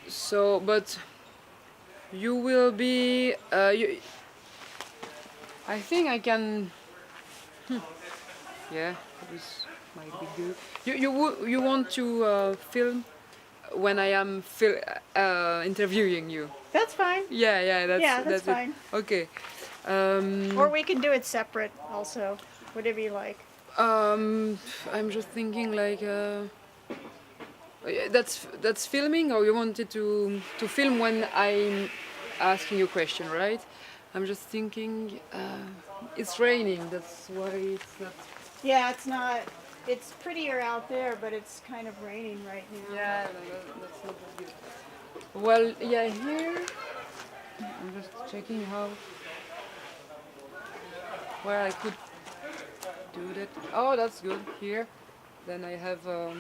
So, but you will be. I think I can. Yeah, this might be good. You want to film when I am interviewing you? That's fine. Yeah, That's that's it. fine. Okay. Or we can do it separate also, whatever you like. I'm just thinking like that's filming, or you wanted to film when I'm asking you a question, right? I'm just thinking it's raining. That's why it's not. Yeah, it's not. It's prettier out there, but it's kind of raining right now. Yeah, that's not that good. Well, yeah, here I'm just checking how where I could do that. Oh, that's good here. Then I have the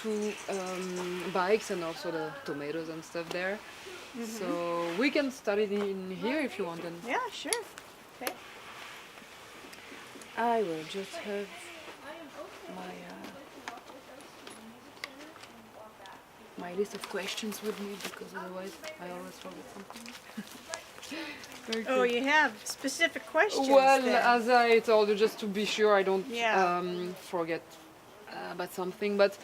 two bikes and also the tomatoes and stuff there. So we can start it in here if you want. And Yeah, sure. Okay. I will just have my my list of questions with me because otherwise I always forget something. Very Oh, good. you have specific questions. Well, then. as I told you, just to be sure I don't Yeah. forget about something. But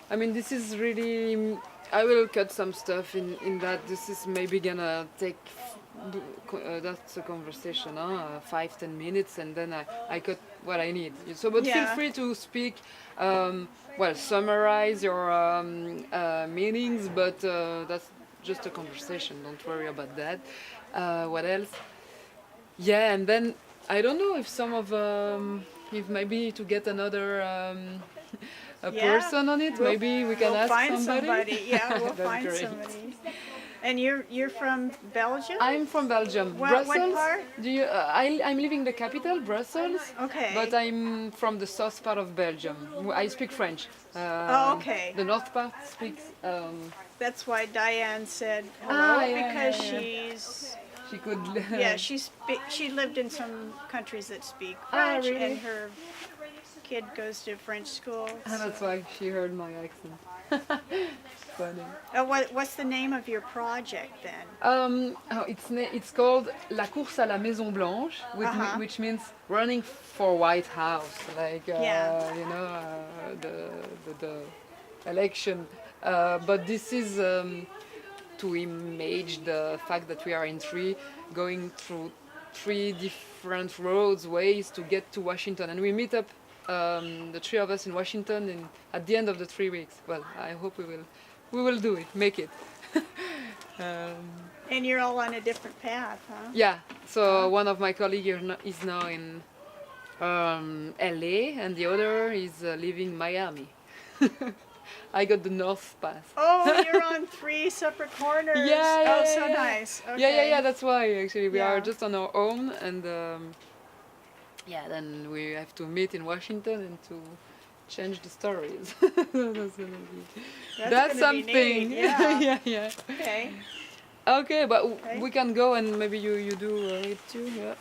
I mean, this is really. I will cut some stuff in that. This is maybe gonna take. That's a conversation, 5-10 minutes, and then I cut what I need. So, but feel Yeah. free to speak. Well, summarize your meanings, but that's just a conversation. Don't worry about that. What else? Yeah, and then I don't know if some of if maybe to get another a Yeah. person on it, maybe we can We'll ask find somebody. Yeah, we'll That's find great. somebody. And you're from Belgium? I'm from Belgium, What Brussels. part? Do you? I'm living in the capital, Brussels. Okay. But I'm from the south part of Belgium. I speak French. Oh, okay. The north part speaks. That's why Diane said hello, Yeah, because yeah. she's She could. yeah she lived in some countries that speak Ah, French, really? and her kid goes to French school. That's why she heard my accent. Funny. What's the name of your project then? It's called La course à la Maison Blanche, which means running for White House, like Yeah. the election. But this is to image the fact that we are going through three different roads, ways to get to Washington, and we meet up. The three of us in Washington at the end of the 3 weeks. Well, I hope we will do it, make it. And you're all on a different path, huh? Yeah. So one of my colleagues is now in LA, and the other is living in Miami. I got the North Path. Oh, you're on 3 separate corners. Yeah, so yeah. nice. Okay. Yeah. That's why actually we are Yeah. just on our own, and then we have to meet in Washington and to change the stories. That's gonna be something. neat, yeah. Yeah. Okay. Okay, but Okay. we can go and maybe you do it too. Yeah.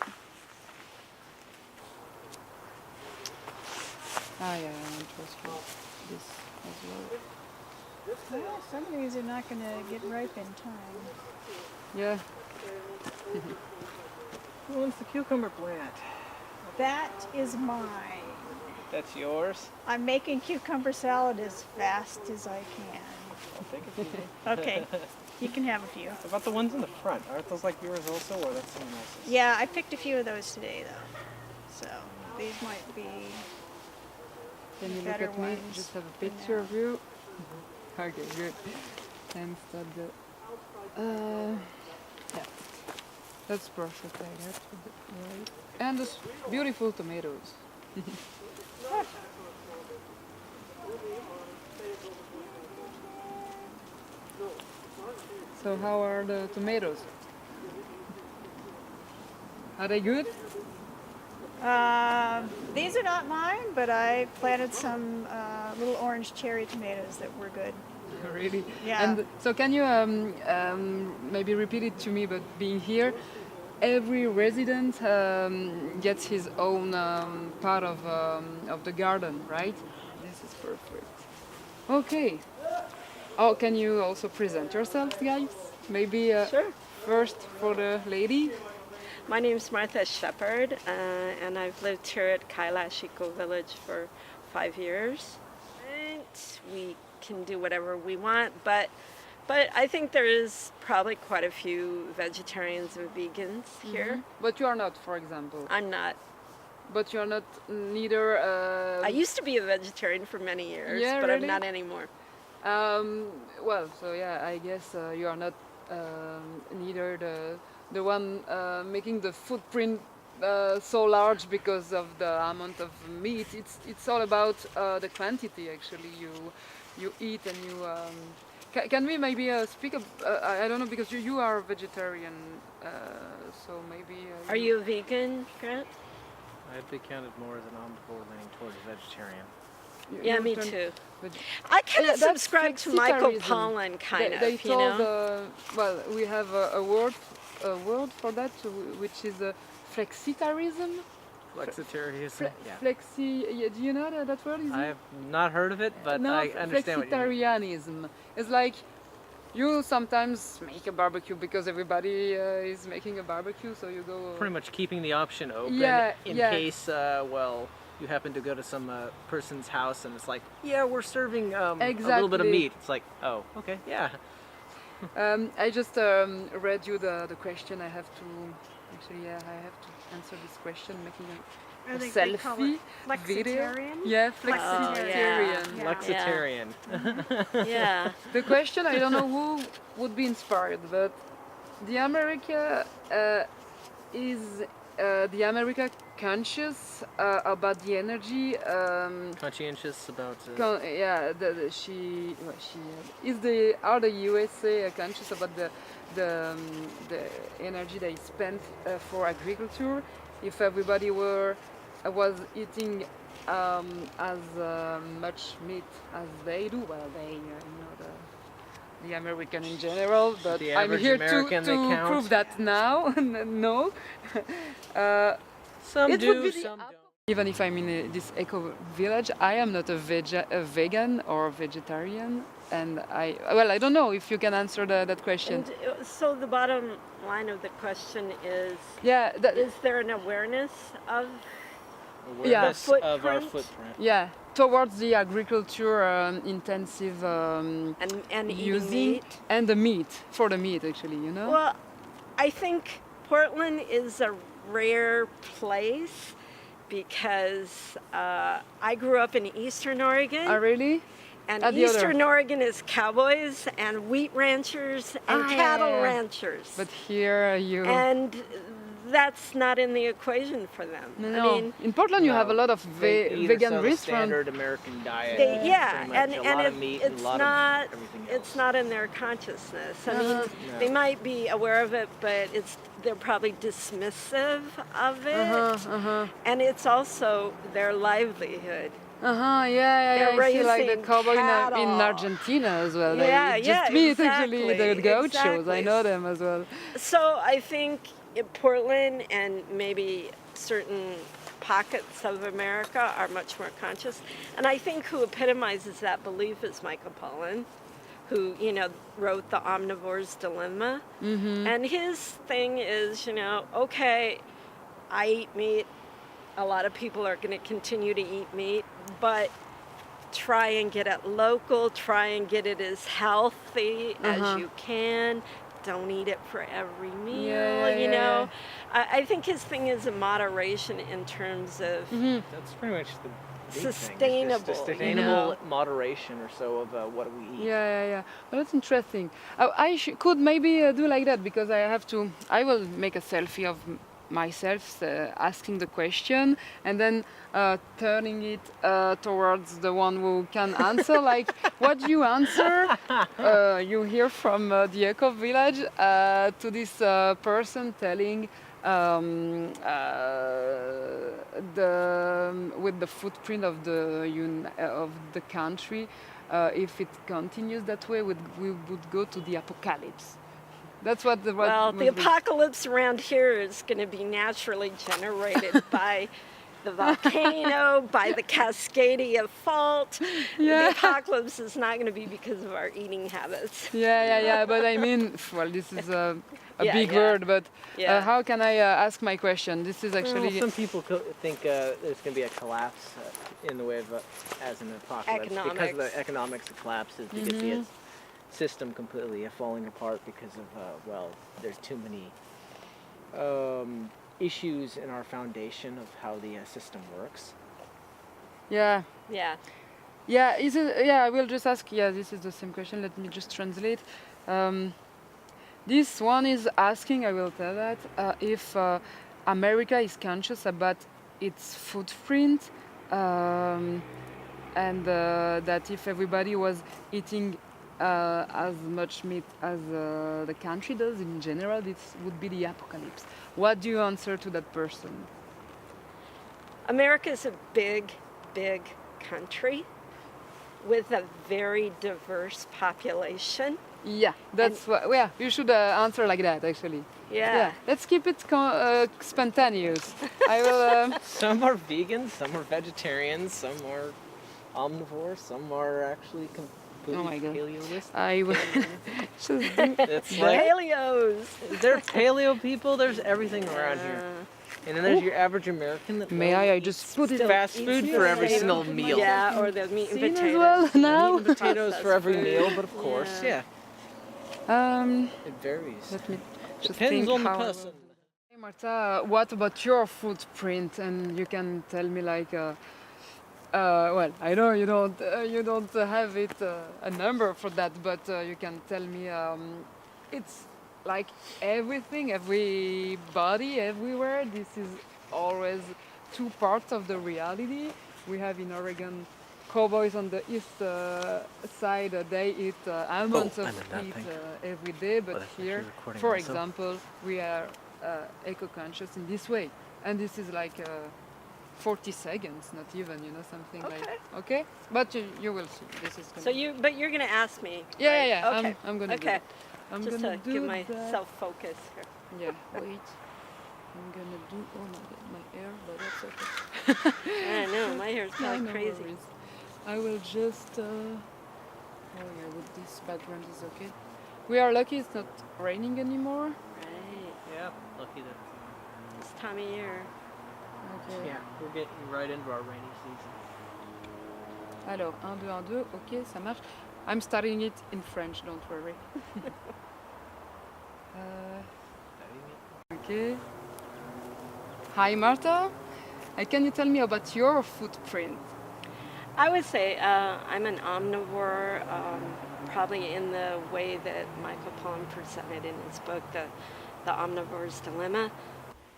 Yeah, interesting. This as well. Well, some of these are not going to get ripe in time. Yeah. Who owns the cucumber plant? That is mine. That's yours? I'm making cucumber salad as fast as I can. I'll take a few. Okay, you can have a few. What about the ones in the front? Aren't those like yours also, or that's someone else's? Yeah, I picked a few of those today, though. So these might be. Can you look Better at me? ones. Just have a picture of you. Okay, good. And start the. Yeah. That's perfect like that. Right. And those beautiful tomatoes. So how are the tomatoes? Are they good? These are not mine, but I planted some little orange cherry tomatoes that were good. Really? Yeah. And so can you maybe repeat it to me, but being here, every resident gets his own part of the garden, right? This is perfect. Okay. Oh, can you also present yourselves, guys? Maybe Sure. first for the lady. My name is Martha Shepard, and I've lived here at Kailash Eco Village for 5 years. And we can do whatever we want, but I think there is probably quite a few vegetarians and vegans here. But you are not, for example. I'm not. But you are not neither. I used to be a vegetarian for many years, Yeah, but I'm really? not anymore. Well, so yeah, I guess you are not neither the one making the footprint so large because of the amount of meat. It's all about the quantity actually you eat and you. Can we maybe speak? I don't know because you are vegetarian, so maybe. Are you a vegan, Grant? I'd be counted more as an omnivore leaning towards vegetarian. Yeah, you me turn- too. but- I kind Yeah, of that's subscribe to Michael flexitarianism. Pollan, kind They of, you told, know? well, we have a word for that, which is flexitarism. Flexitarianism. Yeah. Flexi. Yeah, do you know that word? Is I have not heard of it, but no, I understand what you mean. flexitarianism. It's like you sometimes make a barbecue because everybody is making a barbecue, so you go. Pretty much keeping the option open Yeah, in yeah. case, well, you happen to go to some person's house and it's like, yeah, we're serving a little bit of Exactly. meat. It's like, oh, okay, yeah. I just read you the question. I have to actually, yeah, I have to answer this question, making I a think they call selfie it video. flexitarian. Yeah, Oh, yeah. flexitarian. Yeah. Flexitarian. Yeah. The question, I don't know who would be inspired, but the America is the America conscious about the energy. Conscientious about Yeah, she is the are the USA conscious about the energy they spent for agriculture. If everybody was eating as much meat as they do, well, they the American in general, but The I'm average here American, they to count. prove that now. No. some It do, would be the some don't. Even if I'm in this eco village, I am not a vegan or vegetarian, and I don't know if you can answer that question. And so the bottom line of the question is, Yeah, is there an awareness of Awareness of our footprint. footprint. yeah, towards the agriculture intensive and eating using meat? and the meat for the meat actually, you know. Well, I think Portland is a rare place because I grew up in Eastern Oregon. Really? And the other. Eastern Oregon is cowboys and wheat ranchers and cattle yeah. ranchers. But here you. And that's not in the equation for them. No. I mean, In Portland, you No, have a lot of they eat or vegan sell the restaurants. standard American diet. they, yeah, pretty and much a lot of it, meat and a it's lot not of everything it's else. not in their consciousness. I mean, No. they might be aware of it, but they're probably dismissive of it, and it's also their livelihood. Yeah. They're I feel like the raising cowboy in cattle. Argentina as well. Yeah, They just yeah, meet actually exactly, the gauchos. I exactly. know them as well. So I think in Portland and maybe certain pockets of America are much more conscious. And I think who epitomizes that belief is Michael Pollan, who, wrote The Omnivore's Dilemma. And his thing is, okay, I eat meat. A lot of people are going to continue to eat meat, but try and get it local, try and get it as healthy as you can. Don't eat it for every meal, Yeah. I think his thing is a moderation in terms of That's pretty much the big thing. Sustainable, It's just you sustainable know. moderation or so of what we eat. Yeah. Well, that's interesting. I could maybe do like that because I will make a selfie of myself asking the question and then turning it towards the one who can answer. Like, what do you answer? You hear from the eco village to this person telling with the footprint of the country. If it continues that way, we would go to the apocalypse. That's what well, the apocalypse around here is going to be naturally generated by the volcano, by the Cascadia Fault. Yeah. The apocalypse is not going to be because of our eating habits. Yeah. But I mean, well, this is a Yeah, big yeah. word, but Yeah. how can I ask my question? This is Well, actually. some people think there's going to be a collapse in the way of as an apocalypse because of Economics. the economics collapses because the system completely falling apart because of well, there's too many issues in our foundation of how the system works. Yeah. Yeah. Yeah, is it, yeah, I will just ask. Yeah, this is the same question. Let me just translate. This one is asking, I will tell that, if America is conscious about its footprint, and that if everybody was eating as much meat as the country does in general, this would be the apocalypse. What do you answer to that person? America is a big, big country with a very diverse population. Yeah, that's what. Yeah, you should answer like that. Actually. Yeah. Let's keep it spontaneous. I will. Some are vegans, some are vegetarians, some are omnivores, some are actually completely Oh my God. paleolist. I will just do. It's like Paleos. there's paleo people. There's everything around here, and then there's your average American that May I just put it fast eats food meat for and every potatoes. single meal. Yeah, or the meat and scene potatoes. as well Meat now? and potatoes for every Processed meal, food. but of course, Yeah. yeah, it varies. Let me just Depends think on the how. person. Hey Marta, what about your footprint? And you can tell me like. Well, I know you don't have it a number for that, but you can tell me it's like everything, everybody, everywhere. This is always two parts of the reality. We have in Oregon cowboys on the east side. They eat almonds Oh, of I'm in that meat thing. every day, but that's what here, you're recording for also? example, we are eco-conscious in this way, and this is like. 40 seconds, not even, something like. Okay, but you will see. This is gonna. So you're gonna ask me. Yeah, right? yeah. Okay. I'm gonna. Do Okay. it. I'm Just gonna to do get that. myself focused here. Yeah. Wait. I'm gonna do. Oh my God, my hair, but that's okay. I know my hair's No, going no crazy. worries. I will just. Oh yeah, with this background is okay. We are lucky it's not raining anymore. Right. Yeah, lucky that. This time of year. Okay. Yeah, we're getting right into our rainy season. Alors, 1, 2, 1, 2, ok, ça marche. I'm starting it in French, don't worry. Okay. Hi Marta, can you tell me about your footprint? I would say I'm an omnivore, probably in the way that Michael Pollan presented in his book, The Omnivore's Dilemma.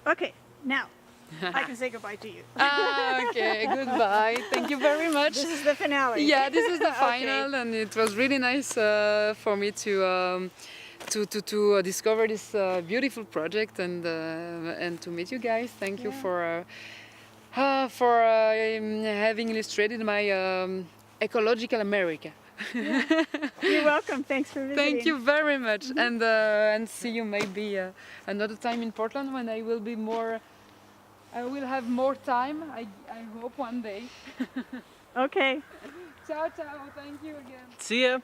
Okay, now I can say goodbye to you. Okay, goodbye. Thank you very much. This is the finale. Yeah, this is the final, and it was really nice for me to discover this beautiful project and to meet you guys. Thank you for having illustrated my ecological America. You're welcome. Thanks for visiting. Thank you very much, and see you maybe another time in Portland when I will be more. I will have more time. I hope one day. Okay. Ciao, ciao. Thank you again. See ya.